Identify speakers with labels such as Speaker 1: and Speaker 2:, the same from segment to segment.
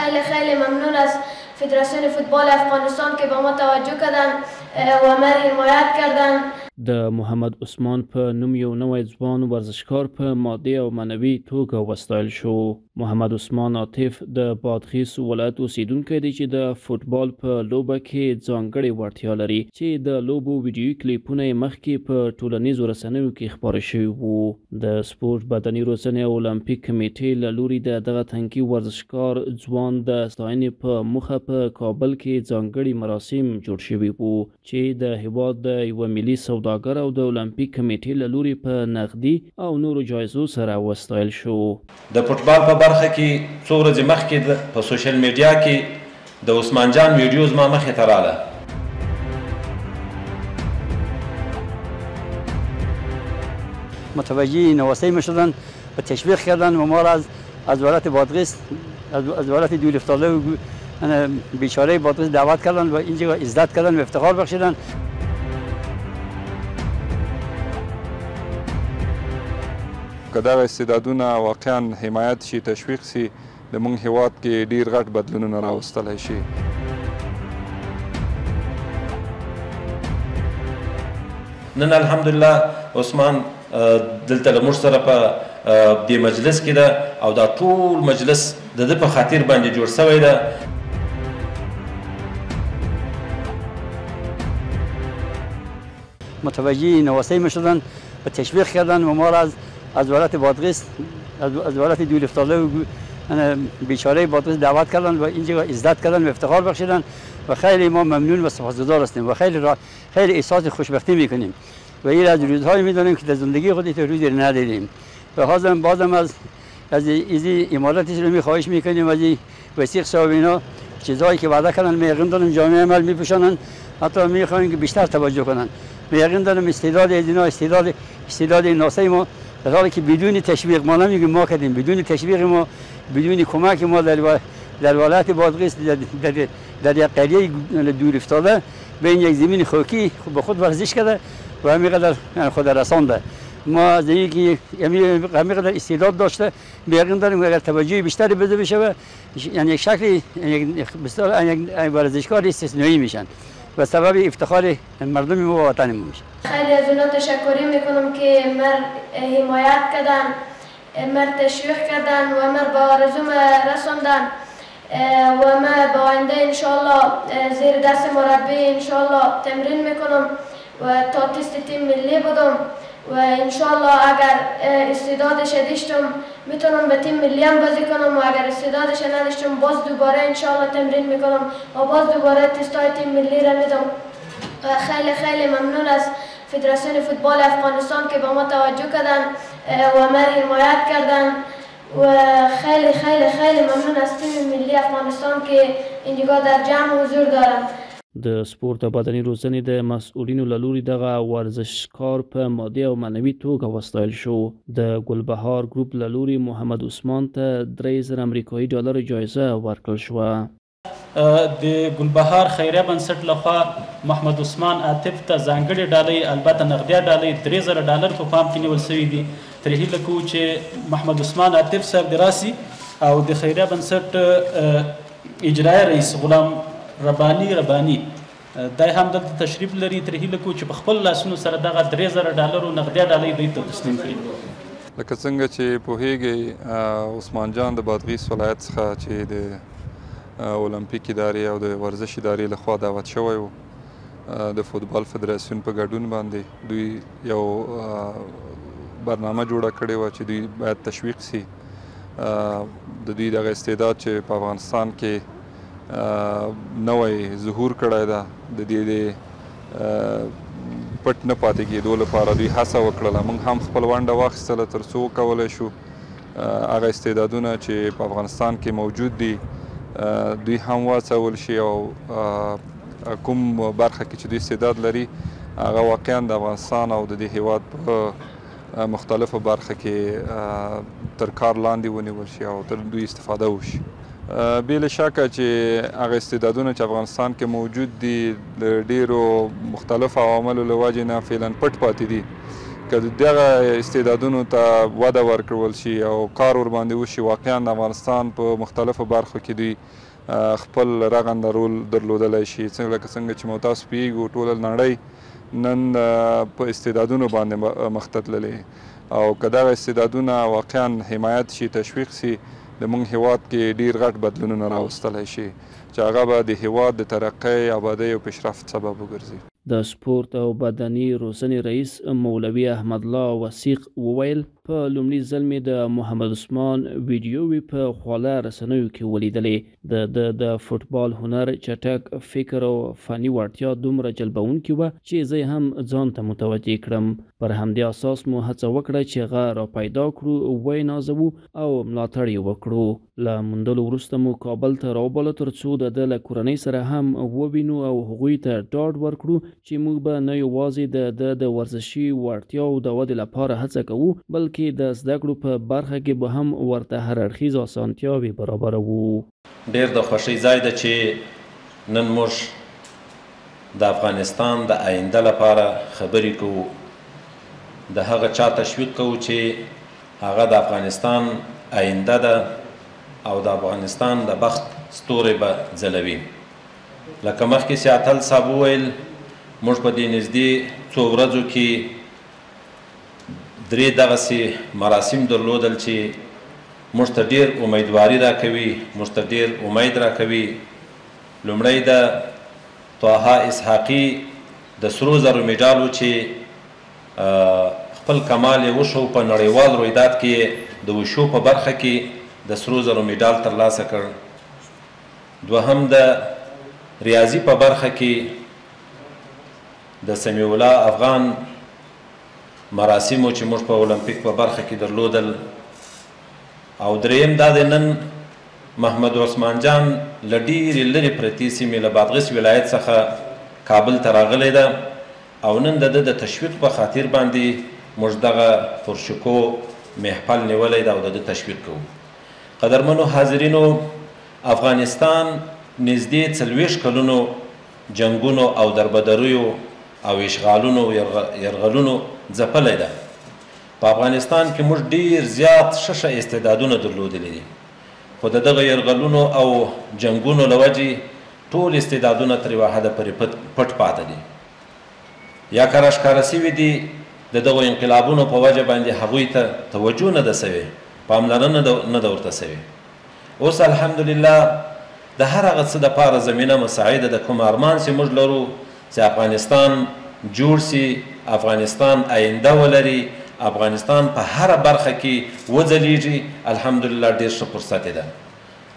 Speaker 1: خیلی خیلی ممنون از فدراسیون فوتبال افغانستان که به ما توجه کردن و ما حمایت کردن.
Speaker 2: د محمد عثمان په نوم یو نوی ځوان ورزشکار په مادي او معنوي توګه وستایل شو. محمد عثمان عاطف د بادغیس ولایت اوسیدونکی دی چې د فوتبال په لوبه کې ځانګړې وړتیا لري چې د لوبو ویډیویي کلیپونه یې مخکې په ټولنیزو رسنیو کې خپاره شوي وو. د سپورت بدني روزنې او المپیک کمیټې له لوري د دغه تنکي ورزشکار ځوان د ستاینې په موخه په کابل کې ځانګړي مراسم جوړ شوي وو چې د هېواد د یوه ملي سوداګر او د المپیک کمیټې له لوري په نقدي او نورو جایزو سره وستایل شو.
Speaker 3: د فوټبال په برخه کې څو ورځې مخکې په سوشل میډیا کې د عثمان جان ویډیو زما مخې ته راغله.
Speaker 4: متوجه نواسه شدن و تشویق کردن و ما را از ولایت بادغیس از ولایت دول افتاده و بیچاره بادغیس دعوت کردن و اینجا عزت کردن و افتخار بخشیدن.
Speaker 5: که دغه استعدادونه واقعا حمایت شي، تشویق شي، د موږ هیواد کې ډیر غټ بدلونونه راوستلی شي.
Speaker 3: نن الحمدلله عثمان دلته له موږ سره په دې مجلس کې ده او دا ټول مجلس د ده په خاطر باندې جوړ شوی ده.
Speaker 4: متوجه نواسه شدن و تشویق کردن و ما را از ولایت بادغیس از ولایت دول افتاده و بیچاره بادغیس دعوت کردن و اینجا عزت کردن و افتخار بخشیدن و خیلی ما ممنون و سپاسگزار هستیم و خیلی احساس خوشبختی میکنیم و این از روزهایی میدونیم که در زندگی خود روزی ندیدیم و بازم از این اماراتی رو میخواهش میکنیم از این وثیق صاحب اینا چیزهایی که وعده کردن میقین داریم جامعه عمل میپوشانن، حتی میخوایم که بیشتر توجه کنن. میقین داریم استعداد از اینا استعداد ناسه ما در حالی که بدون تشویق ما نمیگیم ما کردیم، بدون تشویق ما، بدون کمک ما در ولایت بادغیس در یک قریه دور افتاده به این یک زمین خاکی به خود ورزش کرده و همینقدر خود رسانده. ما از اینکه همینقدر استعداد داشته یقین داریم اگر توجه بیشتری بده بشه یعنی یک شکلی بسیار یک ورزشکار استثنایی میشن و سبب افتخار مردم و وطن ما میشه.
Speaker 1: خیلی از اونا تشکری میکنم که مر حمایت کردن، مر تشویق کردن و مر به آرزوم رساندن و ما با آینده انشالله زیر دست مربی انشالله تمرین میکنم و تا تست تیم ملی بدم و انشالله اگر استعدادش داشتم میتونم به تیم ملی هم بازی کنم و اگر استعدادش نداشتم باز دوباره انشالله تمرین میکنم و باز دوباره تستای تیم ملی را میدم. خیلی خیلی ممنون از فدراسیون فوتبال افغانستان که به ما توجه کردن و ما حمایت کردن و خیلی خیلی خیلی ممنون از تیم ملی افغانستان که اینجا در جمع حضور دارم.
Speaker 2: د سپورت او بدني روزنې د مسؤلینو له لوري دغه ورزشکار په مادي او معنوي توګه وستایل شو. د ګلبهار ګروپ له لوري محمد عثمان ته 3000 امریکایي ډالر جایزه ورکړل شوه.
Speaker 6: د ګلبهار خیریه بنسټ لخوا محمد عثمان عاطف ته ځانګړې ډالۍ البته نغدیه ډالۍ 3000 ډالر په پام کې نیول سوي دي. ترې هیله کوو چې محمد عثمان عاطف صاحب د راسي او د خیریه بنسټ اجرایي رئیس غلام رباني دای هم دلته تشریف لري. ترې هیله کوو چې په خپل لاسونو سره دغه 3000 ډالرو نغدیه ډالۍ دوی ته تسلیم کړي.
Speaker 5: لکه څنګه چې پوهیږئ عثمان جان د بادغیس ولایت څخه چې د اولمپیک ادارې او د ورزش ادارې لخوا دعوت شوی و د فوتبال فدراسیون په ګډون باندې دوی یو برنامه جوړه کړې وه چې دوی باید تشویق سي د دوی دغه استعداد چې په افغانستان کې نوی ظهور کړی ده د دې پټ نه پاتې کېدو لپاره دوی هڅه وکړله. موږ هم خپل ونډه واخیستله تر څو وکولی شو هغه استعدادونه چې په افغانستان کې موجود دي دوی هم واچول شي او کوم برخه کې چې دوی استعداد لري هغه واقعا د افغانستان او د دې هیواد په مختلفو برخه کې تر کار لاندې ونیول شي او تر دوی استفاده وشي. بې له شکه چې هغه استعدادونه چې افغانستان کې موجود دي د ډیرو مختلفو عواملو له وجې نه فعلا پټ پاتې دي که دغه استعدادونو ته وده ورکړل شي او کار ورباندې وشي، واقعا د افغانستان په مختلفو برخو کې دوی خپل رغنده رول درلودلی شي. لکه څنګه چې مو تاسو پوهېږو ټوله نړۍ نن په استعدادونو باندې مخ ته تللې، او که دغه استعدادونه واقعا حمایت شي، تشویق شي، د موږ هیواد کې ډېر غټ بدلونونه راوستلی شي چې هغه به د هیواد د ترقۍ، آبادۍ او پیشرفت سبب وګرځي.
Speaker 2: د سپورت او بدني روزنې رئیس مولوي احمد الله وثیق وویل په لومړي ځل مې د محمد عثمان ویډیووې په خواله رسنیو کې ولیدلې. د فوټبال هنر، چټک فکر او فني وړتیا دومره جلبونکې وه چې زه هم ځان ته متوجه کړم. پر همدې اساس مو هڅه وکړه چې هغه را پیدا کړو، ویې نازوو او ملاتړ یې وکړو. له موندلو وروسته مو کابل ته راوباله تر څو د ده له کورنۍ سره هم ووینو او هغوی ته ډاډ ورکړو چې موږ به نه یوازې د ورزشي وړتیاو د ودې لپاره هڅه کوو، بلکې د زده کړو په برخه کې به هم ورته هر اړخیزه اسانتیاوې برابروو.
Speaker 3: ډېر د خوښۍ ځای ده چې نن موږ د افغانستان د آینده لپاره خبرې کوو، د هغه چا تشویق کوو چې هغه د افغانستان آینده ده او د افغانستان د بخت ستوري به ځلوي. لکه مخکې سیاتل صاحب وویل، موږ په دې نږدې څو ورځو کې 3 دغسې مراسم درلودل چې موږ ته ډېر امیدواري راکوي، موږ ته ډېر امید راکوي. لومړی د طه اسحاقي د سرو زرو میډالو چې خپل کمال یې وښو په نړیوال رویداد کې د وشو په برخه کې د سرو زرو میډال ترلاسه کړ. دوهم د ریاضي په برخه کې د سمیع الله افغان مراسمو چې موږ په اولمپیک په برخه کې درلودل. او دریم دا د نن محمد عثمان جان له ډېرې لرې پرتې سیمې له بادغیس ولایت څخه کابل ته راغلی ده او نن د ده د تشویق په خاطر باندې موږ دغه پرشکو محفل نیولی ده او د ده تشویق کوو. قدرمنو حاضرینو، افغانستان نږدې 40 کلونو جنګونو او دربدریو او اشغالونو یرغلونو ځپلی ده. په افغانستان کې موږ ډېر زیات ښه استعدادونه درلودلی دي، خو د دغه یرغلونو او جنګونو له وجې ټول استعدادونه تر یوه حده پورې پټ پاته دي، یا که راښکاره سوي دي. د دغو انقلابونو په وجه باندې هغوی ته توجه نه ده سوې، پاملرنه نه ده ورته سوې. اوس الحمدلله د هر هغه څه دپاره زمینه مساعده ده، کوم ارمان چې موږ لرو چې افغانستان جوړ سي، افغانستان آینده ولري، افغانستان په هره برخه کې وځلیږي، الحمدلله ډېر ښه فرصت ده.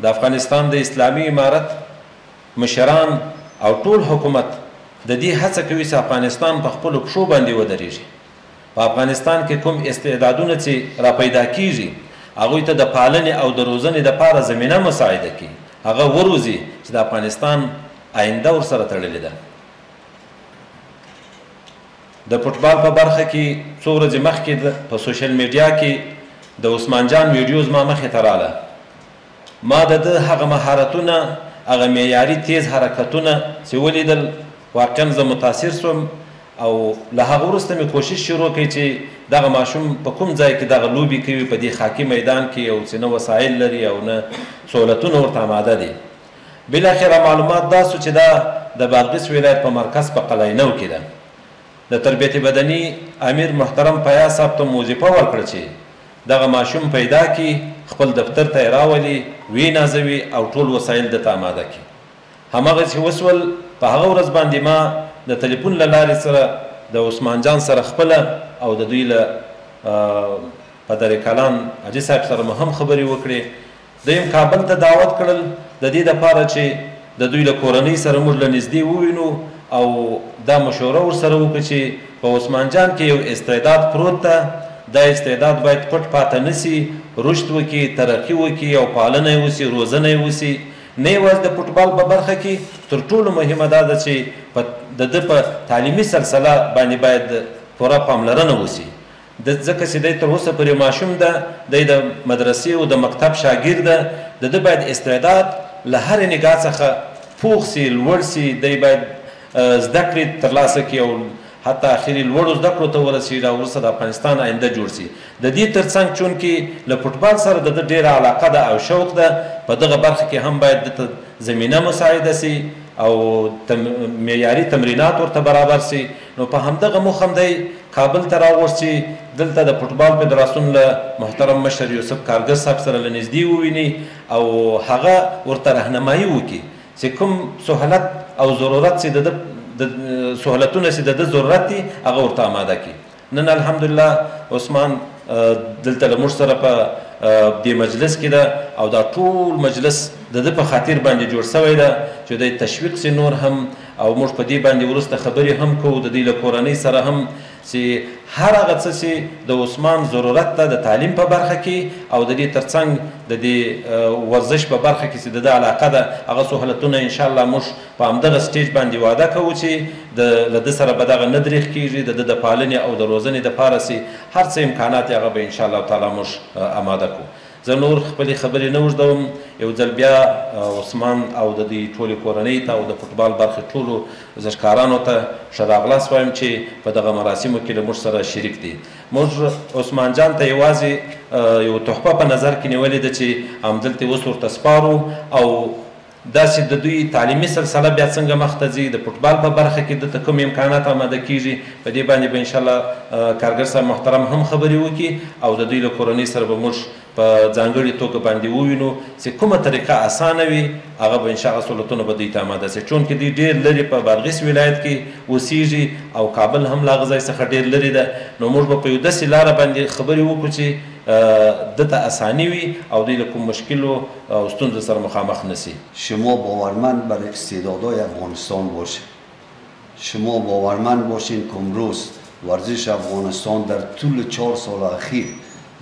Speaker 3: د افغانستان د اسلامي امارت مشران او ټول حکومت د دې هڅه کوي چې افغانستان په خپلو پښو باندې ودرېږي. په افغانستان کې کوم استعدادونه چې را پیدا کیږي هغوی ته د پالنې او د روزنې دپاره زمینه مساعده کړي، هغه وروزي چې د افغانستان آینده ورسره تړلې ده. د فوټبال په برخه کې څو ورځې مخکې په سوشل میډیا کې د عثمان جان ویډیو زما مخې ته راله. ما د ده هغه مهارتونه، هغه معیاري تیز حرکتونه چې ولیدل، واقعا زه متاثر شوم او له هغه وروسته مې کوشش شروع کړی چې دغه ماشوم په کوم ځای کې دغه لوبې کوي، په دې خاکي میدان کې او چې نه وسایل لري او نه سهولتونه ورته آماده دي. بالاخره معلومات دا سو چې دا د بادغیس ولایت په مرکز په قلعینو کې ده. د تربیت بدني امیر محترم فیاض صاحب ته وظیفه ورکړه چې دغه ماشوم پیدا کړي، خپل دفتر ته یې راولي، ویې نازوي او ټول وسایل دته آماده کړي. هماغسې وسول. په هغه ورځ باندې ما د تلیفون له لارې سره د عثمان جان سره خپله او د دوی له پدر کلان حاجي صاحب سره مو هم خبرې وکړې. دوی هم کابل ته دعوت کړل د دې دپاره چې د دوی له کورنۍ سره موږ له نږدې ووینو او دا مشوره ورسره وکړو چې په عثمان جان کې یو استعداد پروت ده، دا استعداد باید پټ پاته نه سي، رشد وکړي، ترقي وکړي او پالنه یې وسي، روزنه یې وسي. نه یوازې د فوټبال په برخه کې تر ټولو مهمه دا ده چې د ده په تعلیمي سلسله باندې باید پوره پاملرنه وسي. ځکه چې دی تر اوسه پورې ماشوم ده، دی د مدرسې او د مکتب شاګرد ده، د ده باید استعداد له هرې نګاه څخه پوخ سي، لوړ سي، دی باید زده کړې ترلاسه کړي او حتی اخري لوړو زده کړو ته ورسېږي او وروسته د افغانستان آینده جوړ شي. د دې ترڅنګ چونکې له فوټبال سره د ده ډېره علاقه ده او شوق ده، په دغه برخه کې هم باید دته زمینه مساعده سي او معیاري تمرینات ورته برابر سي. نو په همدغه موخه هم دی کابل ته راغوښت چې دلته د فوټبال فدراسیون له محترم مشر یوسف کارګر صاحب سره له نږدې وویني او هغه ورته رهنمایي وکړي چې کوم سهولت او ضرورت چې د سهولتونه چې د ده ضرورت دي هغه ورته آماده کړي. نن الحمدلله عثمان دلته له موږ سره په دې مجلس کې ده او دا ټول مجلس د ده په خاطر باندې جوړ شوی ده چې دی تشویق سي نور هم او موږ په دې باندې وروسته خبرې هم کوو د دوی له کورنۍ سره هم چې هر هغه څه چې د عثمان ضرورت ده د تعلیم په برخه کې او د دې ترڅنګ د دې ورزش په برخه کې چې د ده علاقه ده هغه سهولتونه انشاءالله موږ په همدغه سټیج باندې وعده کوو چې له ده سره به دغه نه دریغ کېږي د ده د پالنې او د روزنې دپاره چې هر څه امکانات یې هغه به انشاءالله تعالی موږ آماده کړو. زه نور خپلې خبرې نه اوږدوم، یو ځل بیا عثمان او د دوی ټولې کورنۍ ته او د فوټبال برخې ټولو ورزشکارانو ته ښه راغلاست وایم چې په دغه مراسمو کې له موږ سره شریک دي. موږ عثمان جان ته یوازې یو تحفه په نظر کې نیولې ده چې همدلته اوس ورته سپارو او داسې د دوی تعلیمي سلسله بیا څنګه مخ ته ځي، د فوټبال په برخه کې دته کوم امکانات آماده کیږي، په دې باندې به انشاءالله کارګر صاحب محترم هم خبرې وکړي او د دوی له کورنۍ سره به موږ په ځانګړې توګه باندې ووینو چې کومه طریقه اسانه وي هغه به انشاءالله سهولتونه به دوی ته آماده شي. چونکې دوی ډېر لرې په بادغیس ولایت کې اوسیږي او کابل هم له هغه ځای څخه ډېر لرې ده. نو موږ به په یو داسې لاره باندې خبرې وکړو چې دته اسانی وي او دوی له کوم مشکل او ستونزو سره مخامخ نشي.
Speaker 7: شما باورمند بر استعدادهای افغانستان باشید. شما باورمند باشین که امروز ورزش افغانستان در طول 4 سال اخیر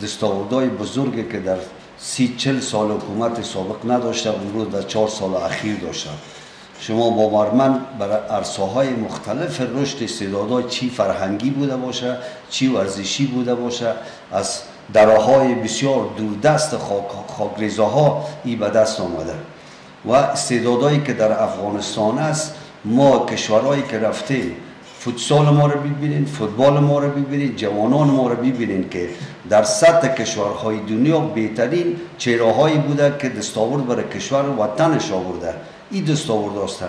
Speaker 7: دستاوردهای بزرگی که در 30-40 سال حکومت سابق نداشته امروز در 4 سال اخیر داشته. شما باورمند بر عرصه‌های مختلف رشد استعدادهای چی فرهنگی بوده باشه چی ورزشی بوده باشه از دراهای بسیار دوردست خاکریزاها ای به دست آمده و استعدادهایی که در افغانستان است. ما کشورهایی که رفتیم فوتسال ما رو ببینید، فوتبال ما رو ببینید، جوانان ما رو ببینید که در سطح کشورهای دنیا بهترین چهره‌هایی بوده که دستاورد برای کشور وطنش آورده. این دستاورد است.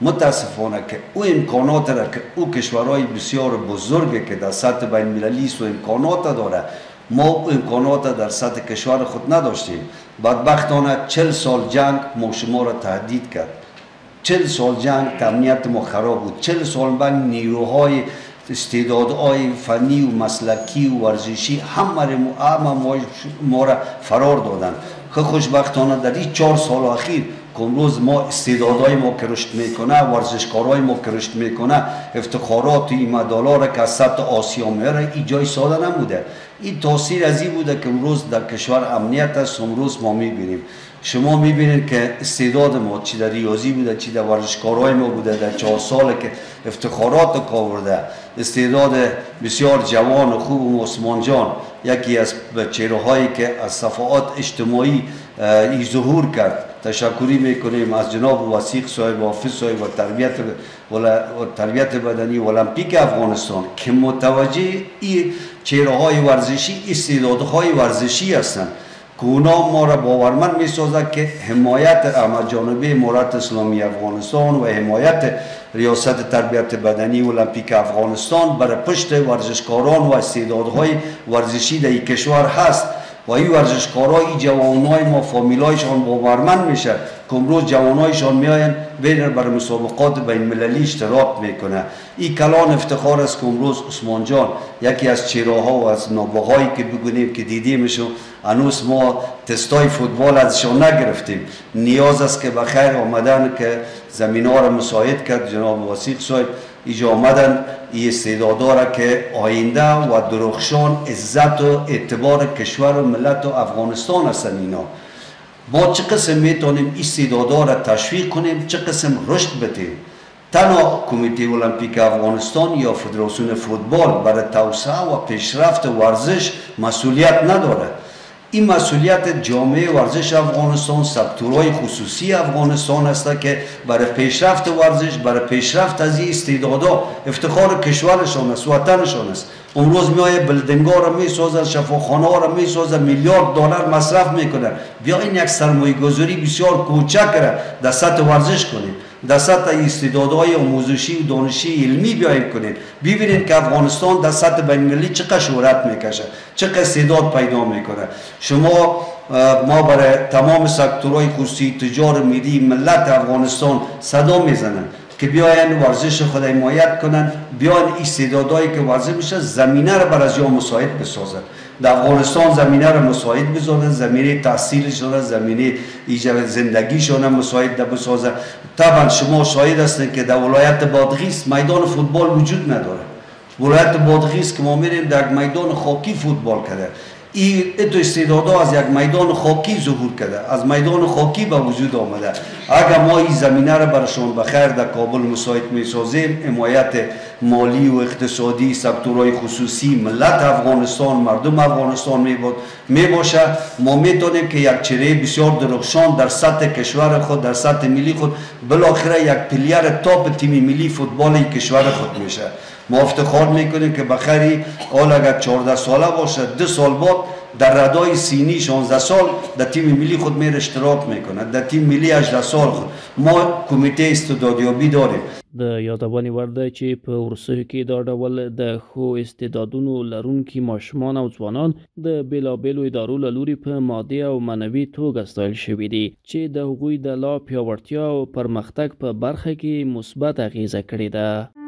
Speaker 7: متاسفانه که او امکانات را که او کشورهای بسیار بزرگی که در سطح بین المللی است و امکانات داره ما امکانات در سطح کشور خود نداشتیم. بدبختانه 40 سال جنگ ما شما را تهدید کرد. 40 سال جنگ امنیت ما خراب بود. 40 سال بعد نیروهای استعدادهای فنی و مسلکی و ورزشی همه ما را فرار دادند. خوشبختانه در این 4 سال اخیر که امروز ما استعدادهای ما که رشد میکنه، ورزشکارهای ما که رشد میکنه، افتخارات و مدالها را که از سطح آسیا میاره این جای ساده نبوده. این تاثیر از این بوده که امروز در کشور امنیت است. امروز ما میبینیم شما میبینید که استعداد ما چی در ریاضی بوده چی در ورزشکارهای ما بوده در 4 سال که افتخارات کاورده. استعداد بسیار جوان و خوب عثمان جان یکی از چهره‌هایی که از صفحات اجتماعی ظهور کرد. تشکری میکنیم از جناب وثیق صاحب و حافظ صاحب و تربیت بدنی المپیک افغانستان که متوجه این چهره‌های ورزشی استعدادهای ورزشی هستند که اونا ما را باورمند میسازد که حمایت احمد جانبی امارت اسلامی افغانستان و حمایت ریاست تربیت بدنی المپیک افغانستان برای پشت ورزشکاران و استعدادهای ورزشی در این کشور هست و این ورزشکارها این جوانای ما فامیلایشان باورمند میشه که امروز جوانایشان میاین بین برای مسابقات بین المللی اشتراک میکنه. این کلان افتخار است که امروز عثمان جان یکی از چهره‌ها و از نابغه‌هایی که بگوییم که دیدیمشون هنوز ما تستای فوتبال ازشان نگرفتیم. نیاز است که بخیر آمدن که زمین‌ها را مساعد کرد جناب وثیق صاحب اینجا آمدن این استعدادها که آینده و درخشان عزت و اعتبار کشور و ملت و افغانستان هستند. اینا ما چه قسم میتونیم این استعدادها را تشویق کنیم، چه قسم رشد بدیم. تنها کمیته المپیک افغانستان یا فدراسیون فوتبال برای توسعه و پیشرفت ورزش مسئولیت نداره. این مسئولیت جامعه ورزش افغانستان، سکتورهای خصوصی افغانستان است که برای پیشرفت ورزش، برای پیشرفت از این استعدادها افتخار کشورشان است، وطنشان است. امروز میای بلدنگا را میسازن، شفاخانه ها را میسازن، میلیارد دلار مصرف میکنن. بیاین یک سرمایه گذاری بسیار کوچک را در سطح ورزش کنیم، در سطح استعدادهای آموزشی و دانشی علمی بیاین کنید. ببینید که افغانستان در سطح بین‌المللی چقدر شهرت میکشه، چقدر استعداد پیدا میکنه. ما برای تمام سکتورهای خصوصی، تجار ملی، ملت افغانستان صدا میزنن که بیاین ورزش خود حمایت کنن، بیاین استعدادایی که ورزش میشه زمینه را برای ازیا مساعد بسازن. در افغانستان زمینه را مساعد بسازن، زمینه تحصیلشون، زمینه ایجاد زندگیشون مساعد بسازن. طبعا شما شاهد هستید که در ولایت بادغیس میدان فوتبال وجود نداره. ولایت بادغیس که ما میریم در میدان خاکی فوتبال کرده. این استعدادها از یک میدان خاکی ظهور کرده، از میدان خاکی به وجود آمده. اگر ما این زمینه را برشان بخیر در کابل مساعد میسازیم، حمایت مالی و اقتصادی سکتورهای خصوصی ملت افغانستان، مردم افغانستان میباشه، ما میتونیم که یک چهره بسیار درخشان در سطح کشور خود، در سطح ملی خود، بالاخره یک پلیر تاپ تیم ملی فوتبال کشور خود میشه. ما افتخار میکنیم که بخری حال اگر 14 ساله باشه 2 سال بعد در ردای سینی 16 سال در تیم ملی خود میره اشتراک میکنه، در تیم ملی 18 سال خود. ما کمیته استعدادیابی داریم.
Speaker 2: د یادونې وړ ده چې په وروستیو کې دا ډول د ښو استعدادونو لرونکي ماشومان او ځوانان د بېلابېلو ادارو له لوري په مادي او معنوي توګه ستایل شوي دي چې د هغوی د لا پیاوړتیا او پرمختګ په برخه کې مثبت اغیزه کړې ده.